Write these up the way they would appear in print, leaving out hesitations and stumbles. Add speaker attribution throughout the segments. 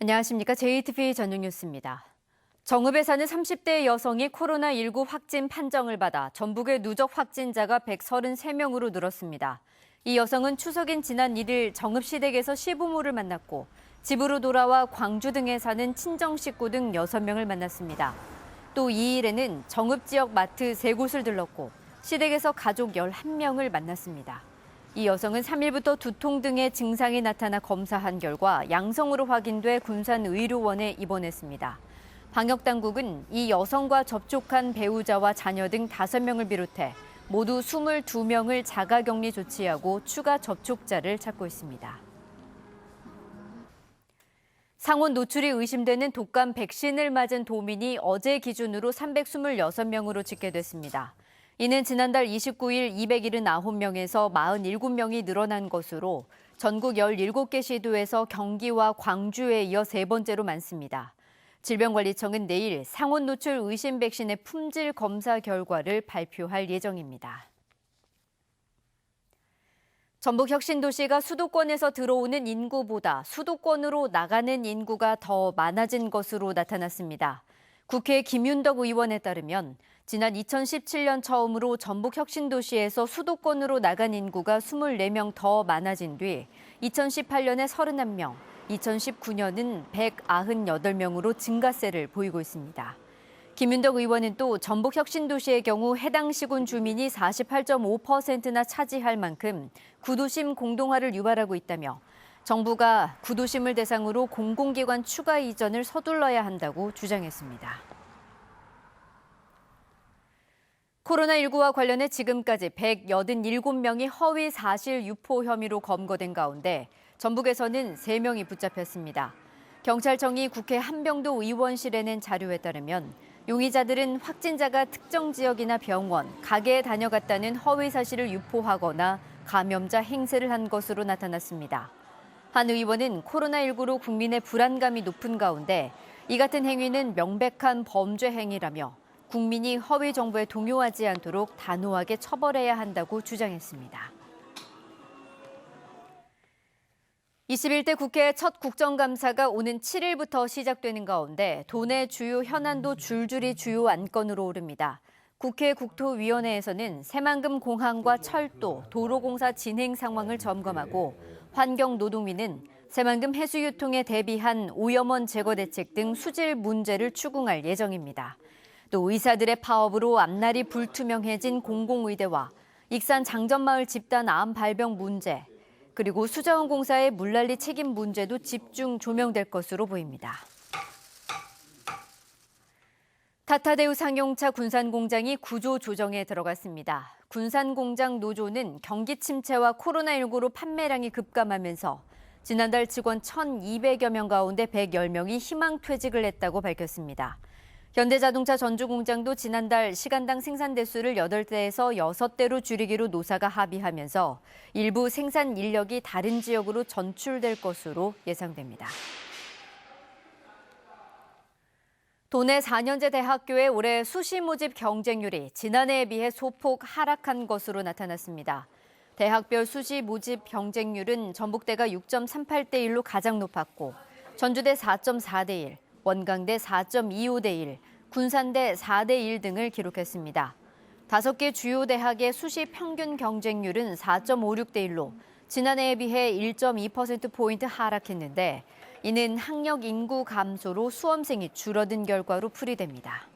Speaker 1: 안녕하십니까. JTBC 전용 뉴스입니다. 정읍에 사는 30대 여성이 코로나19 확진 판정을 받아 전북의 누적 확진자가 133명으로 늘었습니다. 이 여성은 추석인 지난 1일 정읍 시댁에서 시부모를 만났고 집으로 돌아와 광주 등에 사는 친정 식구 등 6명을 만났습니다. 또 2일에는 정읍 지역 마트 3곳을 들렀고 시댁에서 가족 11명을 만났습니다. 이 여성은 3일부터 두통 등의 증상이 나타나 검사한 결과 양성으로 확인돼 군산의료원에 입원했습니다. 방역당국은 이 여성과 접촉한 배우자와 자녀 등 5명을 비롯해 모두 22명을 자가격리 조치하고 추가 접촉자를 찾고 있습니다. 상온 노출이 의심되는 독감 백신을 맞은 도민이 어제 기준으로 326명으로 집계됐습니다. 이는 지난달 29일 279명에서 47명이 늘어난 것으로 전국 17개 시도에서 경기와 광주에 이어 3번째로 많습니다. 질병관리청은 내일 상온 노출 의심 백신의 품질 검사 결과를 발표할 예정입니다. 전북 혁신도시가 수도권에서 들어오는 인구보다 수도권으로 나가는 인구가 더 많아진 것으로 나타났습니다. 국회 김윤덕 의원에 따르면 지난 2017년 처음으로 전북 혁신도시에서 수도권으로 나간 인구가 24명 더 많아진 뒤 2018년에 31명, 2019년은 198명으로 증가세를 보이고 있습니다. 김윤덕 의원은 또 전북 혁신도시의 경우 해당 시군 주민이 48.5%나 차지할 만큼 구도심 공동화를 유발하고 있다며 정부가 구도심을 대상으로 공공기관 추가 이전을 서둘러야 한다고 주장했습니다. 코로나19와 관련해 지금까지 187명이 허위 사실 유포 혐의로 검거된 가운데 전북에서는 3명이 붙잡혔습니다. 경찰청이 국회 한병도 의원실에 낸 자료에 따르면 용의자들은 확진자가 특정 지역이나 병원, 가게에 다녀갔다는 허위 사실을 유포하거나 감염자 행세를 한 것으로 나타났습니다. 한 의원은 코로나19로 국민의 불안감이 높은 가운데 이 같은 행위는 명백한 범죄 행위라며 국민이 허위 정보에 동요하지 않도록 단호하게 처벌해야 한다고 주장했습니다. 21대 국회 첫 국정감사가 오는 7일부터 시작되는 가운데 도내 주요 현안도 줄줄이 주요 안건으로 오릅니다. 국회 국토위원회에서는 새만금 공항과 철도, 도로공사 진행 상황을 점검하고 환경노동위는 새만금 해수유통에 대비한 오염원 제거 대책 등 수질 문제를 추궁할 예정입니다. 또 의사들의 파업으로 앞날이 불투명해진 공공의대와 익산 장전마을 집단 암 발병 문제, 그리고 수자원공사의 물난리 책임 문제도 집중 조명될 것으로 보입니다. 타타대우 상용차 군산공장이 구조 조정에 들어갔습니다. 군산공장 노조는 경기 침체와 코로나19로 판매량이 급감하면서 지난달 직원 1,200여 명 가운데 110명이 희망퇴직을 했다고 밝혔습니다. 현대자동차 전주공장도 지난달 시간당 생산 대수를 8대에서 6대로 줄이기로 노사가 합의하면서 일부 생산 인력이 다른 지역으로 전출될 것으로 예상됩니다. 도내 4년제 대학교의 올해 수시 모집 경쟁률이 지난해에 비해 소폭 하락한 것으로 나타났습니다. 대학별 수시 모집 경쟁률은 전북대가 6.38대 1로 가장 높았고 전주대 4.4대 1, 원광대 4.25대 1, 군산대 4대 1 등을 기록했습니다. 5개 주요 대학의 수시 평균 경쟁률은 4.56대 1로 지난해에 비해 1.2%포인트 하락했는데 이는 학력 인구 감소로 수험생이 줄어든 결과로 풀이됩니다.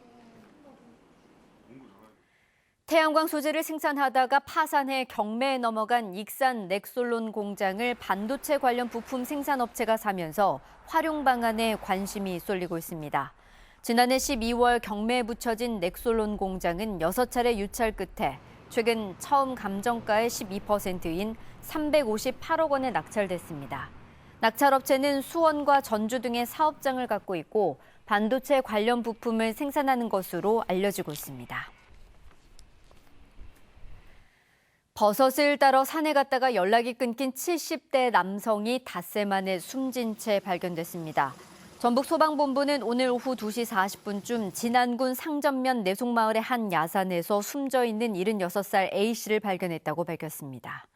Speaker 1: 태양광 소재를 생산하다가 파산해 경매에 넘어간 익산 넥솔론 공장을 반도체 관련 부품 생산업체가 사면서 활용 방안에 관심이 쏠리고 있습니다. 지난해 12월 경매에 붙여진 넥솔론 공장은 6차례 유찰 끝에 최근 처음 감정가의 12%인 358억 원에 낙찰됐습니다. 낙찰업체는 수원과 전주 등의 사업장을 갖고 있고 반도체 관련 부품을 생산하는 것으로 알려지고 있습니다. 버섯을 따러 산에 갔다가 연락이 끊긴 70대 남성이 닷새 만에 숨진 채 발견됐습니다. 전북 소방본부는 오늘 오후 2시 40분쯤 진안군 상전면 내송마을의 한 야산에서 숨져 있는 76살 A씨를 발견했다고 밝혔습니다.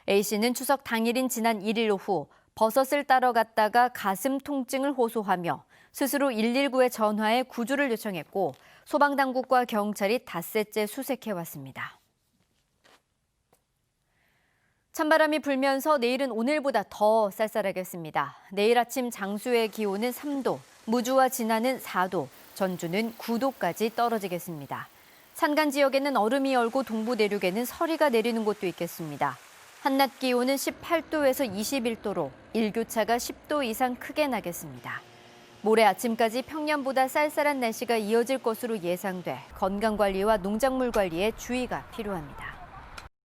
Speaker 1: A씨는 추석 당일인 지난 1일 오후 버섯을 따러 갔다가 가슴 통증을 호소하며 스스로 119에 전화해 구조를 요청했고 소방당국과 경찰이 닷새째 수색해왔습니다. 찬바람이 불면서 내일은 오늘보다 더 쌀쌀하겠습니다. 내일 아침 장수의 기온은 3도, 무주와 진안은 4도, 전주는 9도까지 떨어지겠습니다. 산간 지역에는 얼음이 얼고 동부 내륙에는 서리가 내리는 곳도 있겠습니다. 한낮 기온은 18도에서 21도로 일교차가 10도 이상 크게 나겠습니다. 모레 아침까지 평년보다 쌀쌀한 날씨가 이어질 것으로 예상돼 건강관리와 농작물 관리에 주의가 필요합니다.